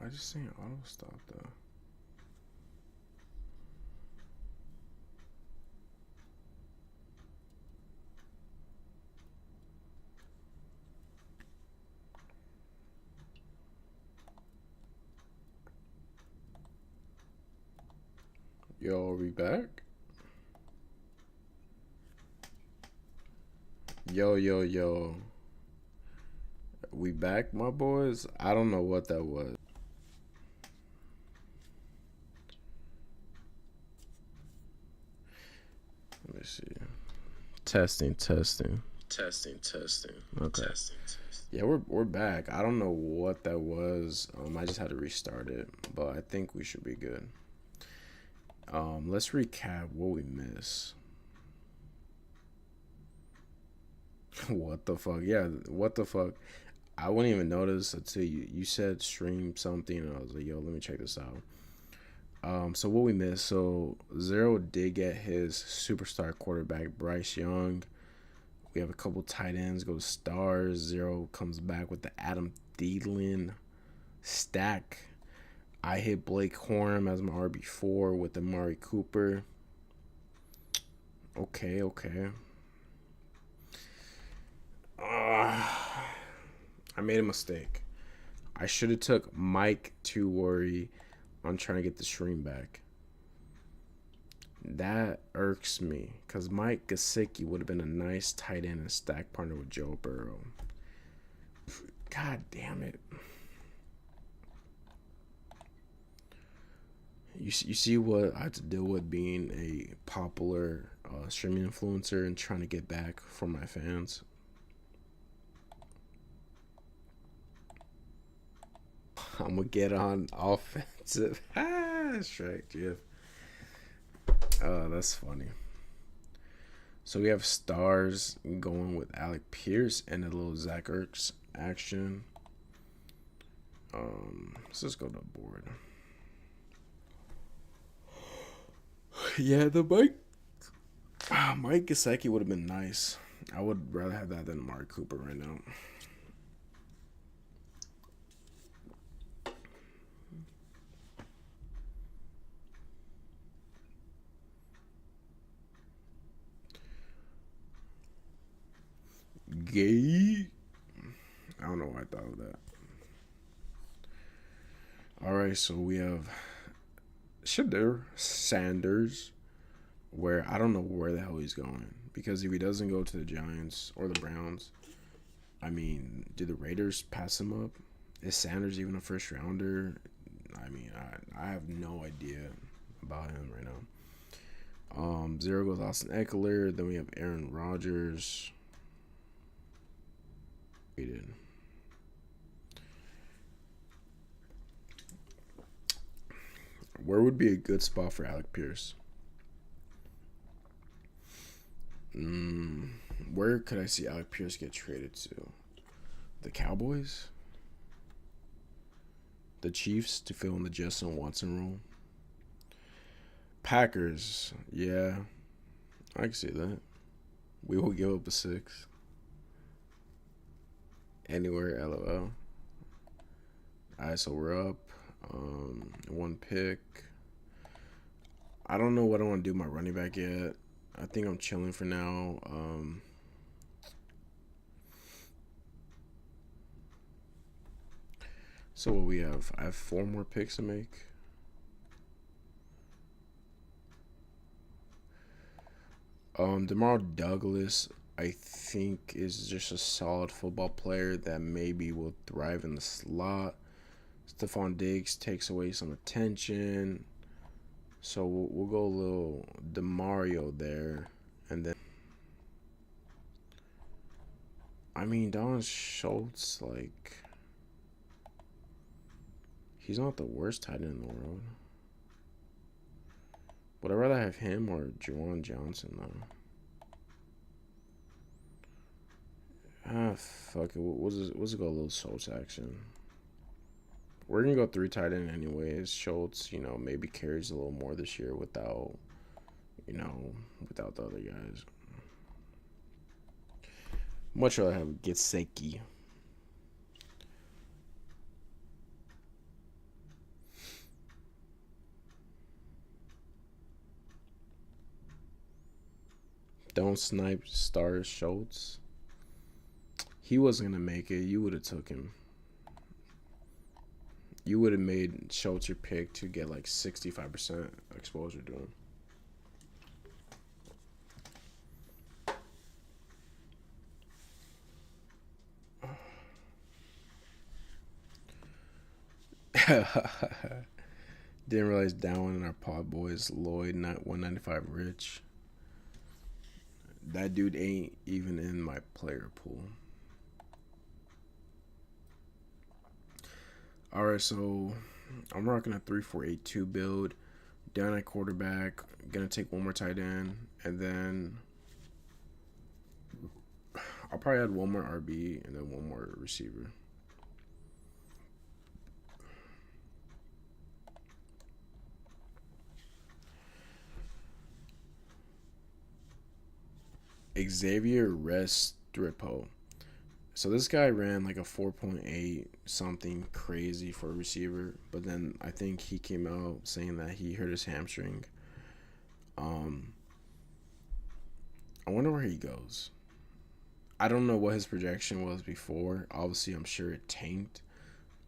I just seen auto stop though. Yo, are we back? Yo, yo, yo. We back, my boys? I don't know what that was. Let me see. Testing, testing. Testing, testing, Okay. testing, testing. Yeah, we're back. I don't know what that was. I just had to restart it, but I think we should be good. Let's recap what we missed. What the fuck? Yeah, what the fuck? I wouldn't even notice until you said stream something, and I was like, yo, let me check this out. So what we missed? So Zero did get his superstar quarterback Bryce Young. We have a couple tight ends go to stars. Zero comes back with the Adam Thielen stack. I hit Blake Corum as my RB4 with Amari Cooper. Okay, okay. I made a mistake. I should have took Mike to worry on trying to get the stream back. That irks me because Mike Gesicki would have been a nice tight end and stack partner with Joe Burrow. God damn it. You see what I had to deal with being a popular streaming influencer and trying to get back from my fans. I'm gonna get on offensive. Strike, Jeff. That's funny. So we have stars going with Alec Pierce and a little Zach Ertz action. Let's just go to the board. Yeah, the Mike Gesicki would have been nice. I would rather have that than Mark Cooper right now. Gay. I don't know why I thought of that. All right, so we have Shadur Sanders, where I don't know where the hell he's going. Because if he doesn't go to the Giants or the Browns, I mean, do the Raiders pass him up? Is Sanders even a first rounder? I mean, I have no idea about him right now. Zero goes Austin Eckler. Then we have Aaron Rodgers. Where would be a good spot for Alec Pierce? Where could I see Alec Pierce get traded to? The Cowboys? The Chiefs to fill in the Justin Watson role? Packers, yeah, I can see that. We will give up a 6. Anywhere, LOL. Alright, so we're up. One pick. I don't know what I want to do with my running back yet. I think I'm chilling for now. So what we have? I have 4 more picks to make. DeMar Douglas, I think, is just a solid football player that maybe will thrive in the slot. Stephon Diggs takes away some attention. So we'll go a little DeMario there. And then, I mean, Don Schultz, like, he's not the worst tight end in the world. Would I rather have him or Juwan Johnson, though? Fuck it. We'll go a little Schultz action. We're going to go 3 tight end anyways. Schultz, maybe carries a little more this year without the other guys. Much rather have Gesicki. Don't snipe Star Schultz. He wasn't gonna make it. You would have took him. You would have made Schultz your pick to get like 65% exposure to him. Didn't realize down one in our pod boys, Lloyd, not 195 Rich. That dude ain't even in my player pool. All right, so I'm rocking a 3-4-8-2 build. Down at quarterback, gonna take one more tight end, and then I'll probably add one more RB and then one more receiver. Xavier Restrepo. So this guy ran like a 4.8 something crazy for a receiver, but then I think he came out saying that he hurt his hamstring. I wonder where he goes. I don't know what his projection was before. Obviously, I'm sure it tanked.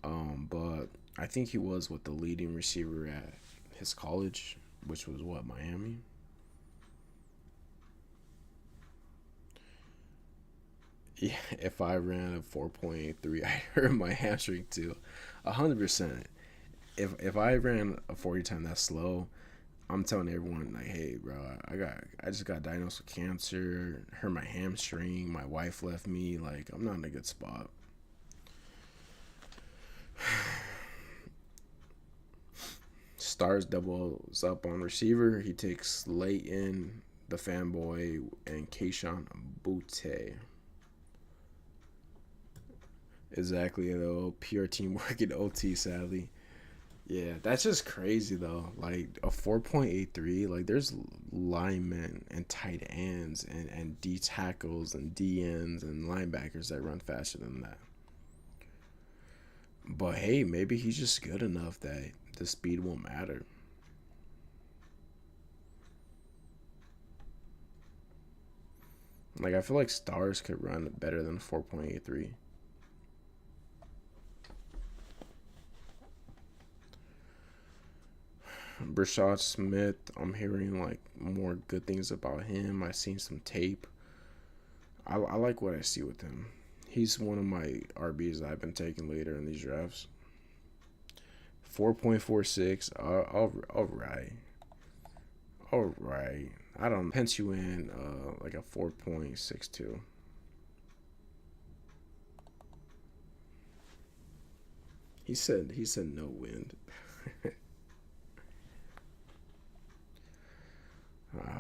But I think he was with the leading receiver at his college, which was what, Miami? Yeah, if I ran a 4.83, I hurt my hamstring too. 100%. If I ran a 40 time that slow, I'm telling everyone like, hey, bro, I just got diagnosed with cancer, hurt my hamstring, my wife left me, like I'm not in a good spot. Stars doubles up on receiver. He takes Leighton, the fanboy, and Keishon Butte. Exactly, though. Pure teamwork in OT, sadly. Yeah, that's just crazy though. Like a 4.83, like there's linemen and tight ends and D tackles and DNs and linebackers that run faster than that. But hey, maybe he's just good enough that the speed won't matter. Like I feel like Stars could run better than 4.83. Brashad Smith, I'm hearing like more good things about him. I've seen some tape. I like what I see with him. He's one of my RBs that I've been taking later in these drafts. 4.46. All right. All right. I don't pence you in like a 4.62. He said no wind.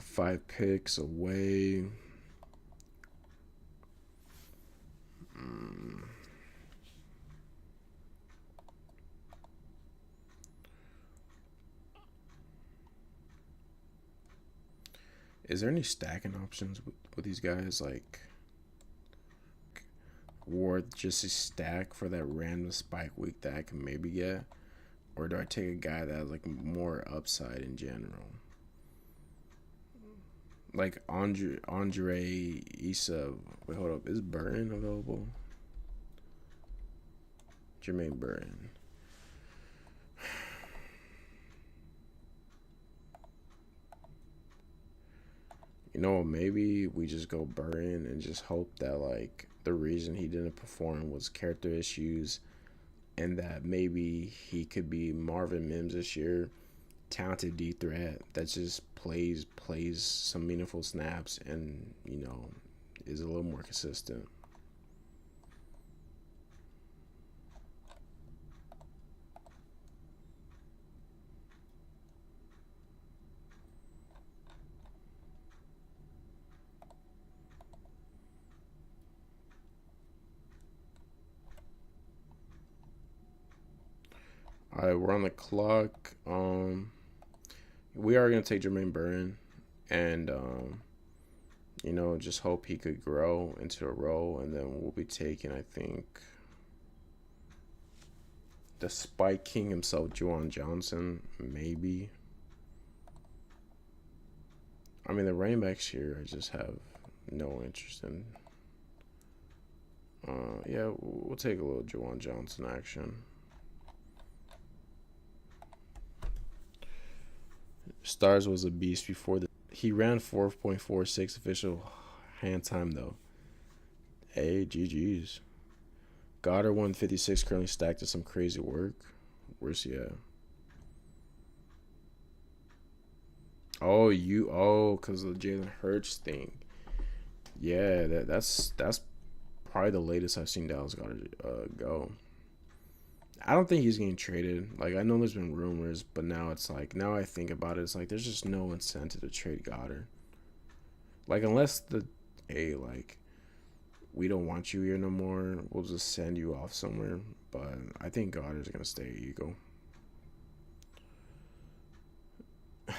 5 picks away. Mm. Is there any stacking options with these guys? Like, worth just a stack for that random spike week that I can maybe get? Or do I take a guy that has like more upside in general? Like Andre Issa. Wait, hold up. Is Burton available? Jermaine Burton. You know, maybe we just go Burton and just hope that like the reason he didn't perform was character issues, and that maybe he could be Marvin Mims this year, talented D threat that just plays some meaningful snaps and is a little more consistent. All right, we're on the clock. We are gonna take Jermaine Burton, and just hope he could grow into a role, and then we'll be taking, I think, the Spike King himself, Juwan Johnson, maybe. I mean, the running backs here, I just have no interest in. Yeah, we'll take a little Juwan Johnson action. Stars was a beast before the. He ran 4.46 official hand time though. Hey, GG's. Goddard 156 currently stacked to some crazy work. Where's he at? Cause of the Jalen Hurts thing. Yeah, that's probably the latest I've seen Dallas Goddard go. I don't think he's getting traded. Like I know there's been rumors, but now it's like now I think about it, it's like there's just no incentive to trade Goddard. Like unless like we don't want you here no more, we'll just send you off somewhere. But I think Goddard's gonna stay at Eagle.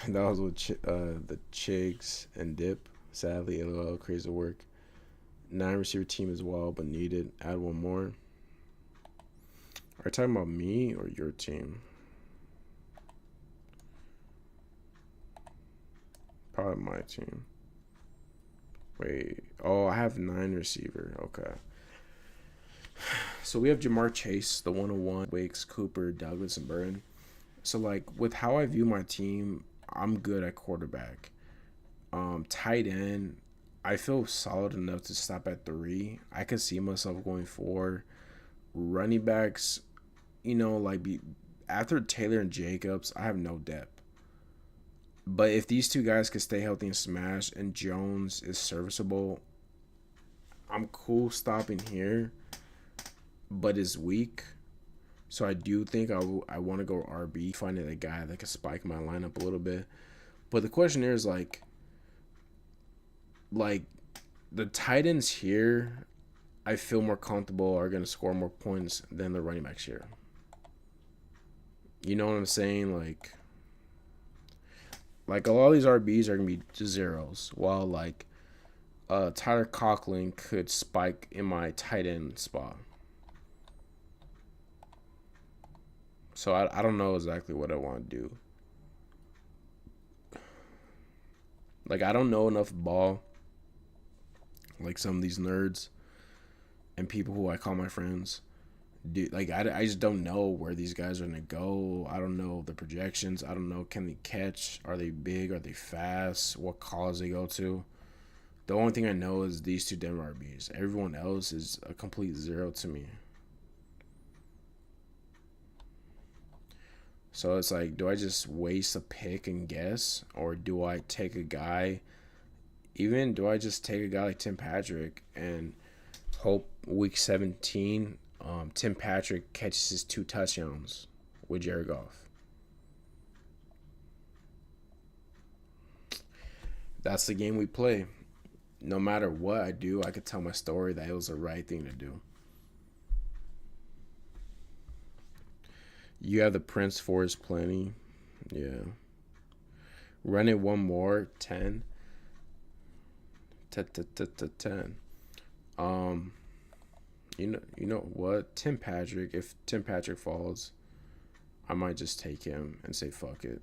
That was with the Chigs and Dip. Sadly, LOL, crazy work. 9 receiver team as well, but needed. Add one more. Are you talking about me or your team? Probably my team. Wait. Oh, I have 9 receiver. Okay. So we have Jamar Chase, the 101, Wakes, Cooper, Douglas, and Burton. So, like, with how I view my team, I'm good at quarterback. Tight end, I feel solid enough to stop at 3. I could see myself going 4. Running backs, after Taylor and Jacobs, I have no depth. But if these two guys could stay healthy and smash, and Jones is serviceable, I'm cool stopping here, but is weak. So I do think I want to go RB, finding a guy that can spike my lineup a little bit. But the question here is like the tight ends here, I feel more comfortable are going to score more points than the running backs here. You know what I'm saying? Like a lot of these RBs are going to be zeros, while Tyler Conklin could spike in my tight end spot. So I don't know exactly what I want to do. Like I don't know enough ball. Like some of these nerds and people who I call my friends. I just don't know where these guys are going to go. I don't know the projections. I don't know, can they catch? Are they big? Are they fast? What college they go to? The only thing I know is these two Denver RBs. Everyone else is a complete zero to me. So it's like, do I just waste a pick and guess? Or do I take a guy? Even do I just take a guy like Tim Patrick and hope week 17 Tim Patrick catches his 2 touchdowns with Jared Goff? That's the game we play. No matter what I do, I could tell my story that it was the right thing to do. You have the Prince Forest plenty. Yeah. Run it one more. 10. 10. You know what? Tim Patrick. If Tim Patrick falls, I might just take him and say fuck it.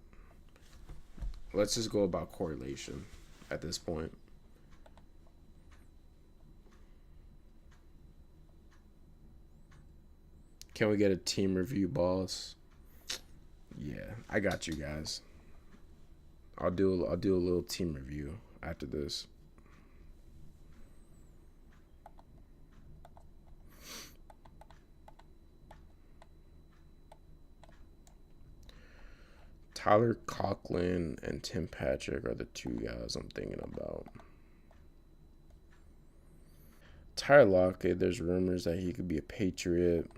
Let's just go about correlation at this point. Can we get a team review, boss? Yeah, I got you guys. I'll do a little team review after this. Tyler Conklin and Tim Patrick are the 2 guys I'm thinking about. Tyler Lockett, there's rumors that he could be a Patriot.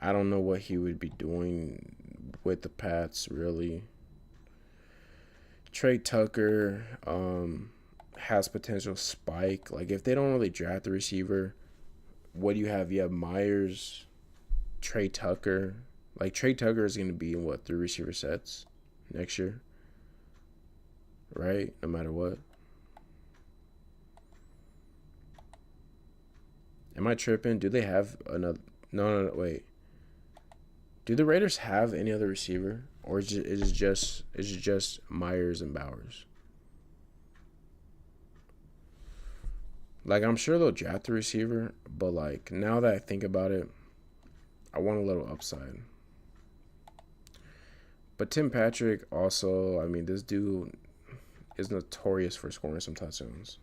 I don't know what he would be doing with the Pats, really. Trey Tucker has potential spike. Like, if they don't really draft the receiver, what do you have? You have Myers, Trey Tucker. Like, Trey Tucker is going to be in, 3 receiver sets next year? Right? No matter what. Am I tripping? Do they have another? No, wait. Do the Raiders have any other receiver, or is it just Myers and Bowers? Like, I'm sure they'll draft a receiver, but like now that I think about it, I want a little upside. But Tim Patrick also, I mean, this dude is notorious for scoring some touchdowns.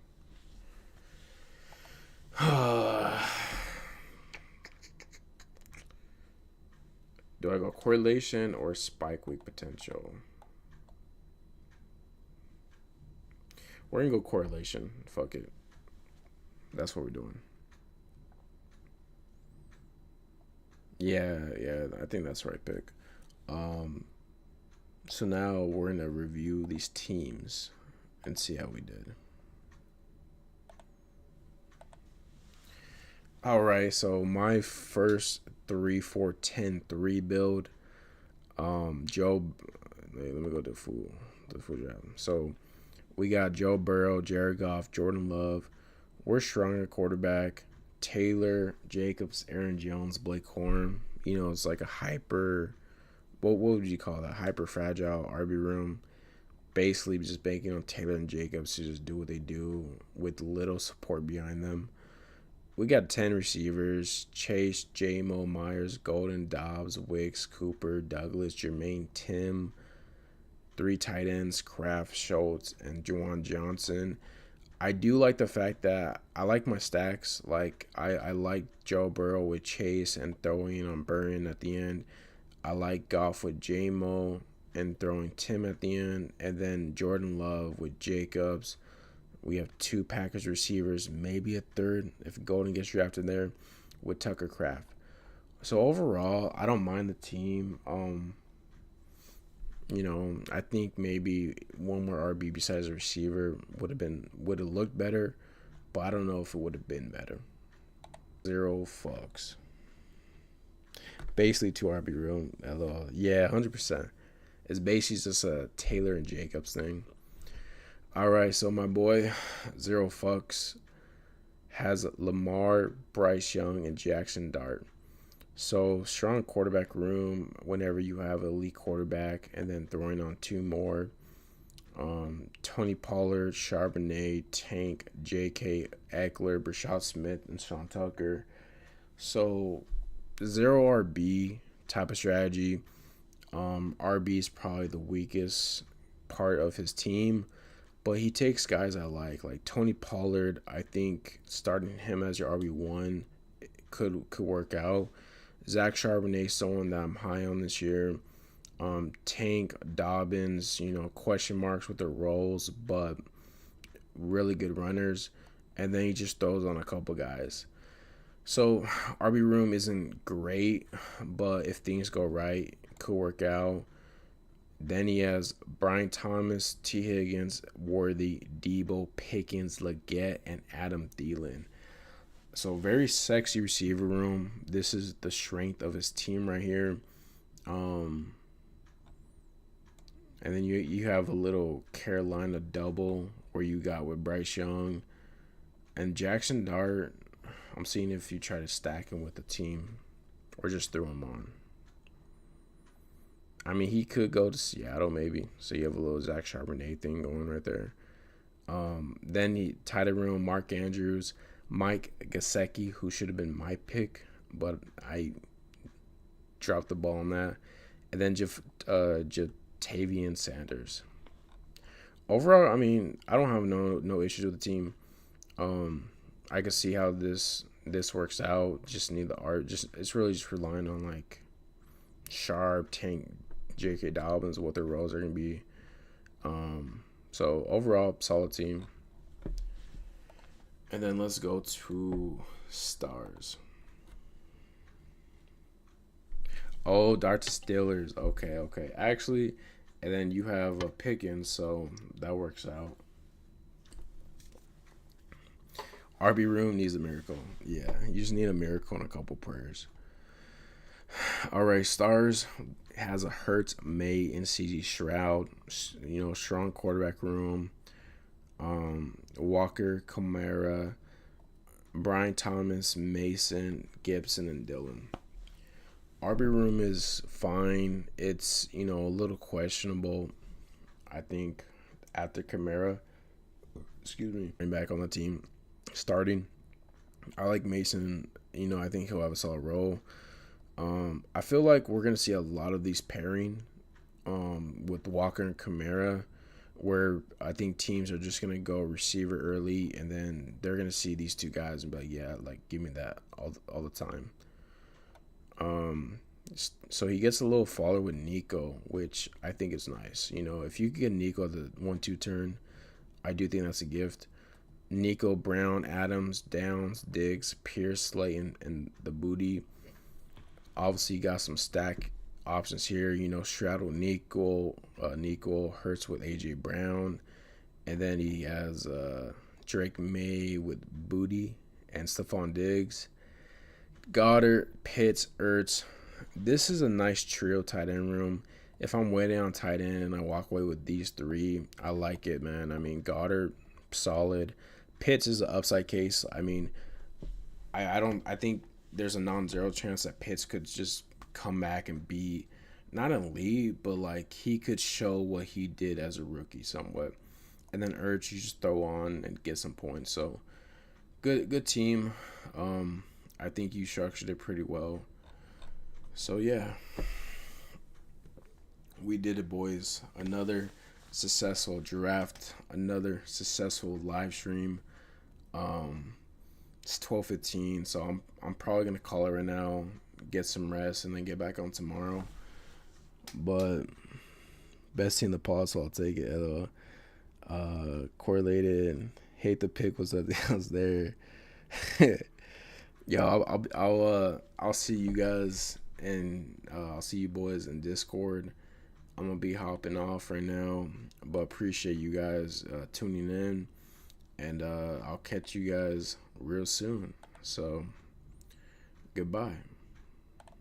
Do I go correlation or spike week potential? We're gonna go correlation. Fuck it. That's what we're doing. Yeah, I think that's the right pick. Um, so now we're gonna review these teams and see how we did. All right, so my first 3-4-10-3 build. Joe. Let me go to the full draft. So we got Joe Burrow, Jared Goff, Jordan Love. We're strong at quarterback. Taylor, Jacobs, Aaron Jones, Blake Horn. You know, it's like a hyper. What would you call that? Hyper fragile RB room. Basically, just banking on Taylor and Jacobs to just do what they do with little support behind them. We got 10 receivers: Chase, J-Mo, Myers, Golden, Dobbs, Wicks, Cooper, Douglas, Jermaine, Tim. Three tight ends: Kraft, Schultz, and Juwan Johnson. I do like the fact that I like my stacks. Like, I like Joe Burrow with Chase and throwing on Burren at the end. I like Goff with J-Mo and throwing Tim at the end. And then Jordan Love with Jacobs. We have two Packers receivers, maybe a third if Golden gets drafted there, with Tucker Kraft. So overall, I don't mind the team. I think maybe one more RB besides a receiver would have looked better, but I don't know if it would have been better. Zero fucks. Basically, two RB room. LOL. Yeah, 100%. It's basically just a Taylor and Jacobs thing. All right, so my boy, Zero Fucks, has Lamar, Bryce Young, and Jackson Dart. So strong quarterback room whenever you have an elite quarterback, and then throwing on two more. Tony Pollard, Charbonnet, Tank, J.K. Eckler, Brashad Smith, and Sean Tucker. So zero RB type of strategy. RB is probably the weakest part of his team, but he takes guys I like Tony Pollard. I think starting him as your RB1 could work out. Zach Charbonnet, someone that I'm high on this year. Tank, Dobbins, question marks with their roles, but really good runners. And then he just throws on a couple guys. So RB room isn't great, but if things go right, it could work out. Then he has Brian Thomas, T. Higgins, Worthy, Debo, Pickens, Leggett, and Adam Thielen. So very sexy receiver room. This is the strength of his team right here. And then you have a little Carolina double where you got with Bryce Young and Jackson Dart. I'm seeing if you try to stack him with the team or just throw him on. I mean, he could go to Seattle maybe. So you have a little Zach Charbonnet thing going right there. Then he tied a room Mark Andrews, Mike Gesicki, who should have been my pick, but I dropped the ball on that. And then Jatavian Sanders. Overall, I mean, I don't have no issues with the team. I can see how this works out. Just need the art. It's really just relying on like Sharp, Tank, J.K. Dobbins, what their roles are gonna be. So overall, solid team. And then let's go to stars. Oh, Dart to Steelers. Okay. Actually, and then you have a Pickens, so that works out. RB room needs a miracle. Yeah, you just need a miracle and a couple prayers. All right, stars has a Hurts, May, and CG Stroud. Strong quarterback room. Walker, Kamara, Brian Thomas, Mason, Gibson, and Dillon. RB room is fine. It's a little questionable. I think after Kamara, back on the team. starting. I like Mason. I think he'll have a solid role. I feel like we're gonna see a lot of these pairing with Walker and Kamara, where I think teams are just gonna go receiver early, and then they're gonna see these two guys and be like, yeah, like give me that all the time. Um, so he gets a little follower with Nico, which I think is nice. If you could get Nico the 1-2 turn, I do think that's a gift. Nico, Brown, Adams, Downs, Diggs, Pierce, Slayton, and the booty. Obviously, you got some stack options here. Straddle Nico Hurts with AJ Brown, and then he has Drake May with Booty and Stephon Diggs. Goddard, Pitts, Ertz. This is a nice trio tight end room. If I'm waiting on tight end and I walk away with these three, I like it, man. I mean, Goddard, solid. Pitts is an upside case. I mean, I think there's a non-zero chance that Pitts could just come back and be not elite, but like he could show what he did as a rookie somewhat. And then Ertz, you just throw on and get some points. So good team. I think you structured it pretty well. So yeah, we did it, boys. Another successful draft, another successful live stream. It's 12:15, so I'm probably gonna call it right now, get some rest, and then get back on tomorrow. But best team in the pod, so I'll take it. Correlated, hate the pick was that I was there. Yo, I'll see you guys, and I'll see you boys in Discord. I'm gonna be hopping off right now, but appreciate you guys tuning in, and I'll catch you guys real soon. So goodbye.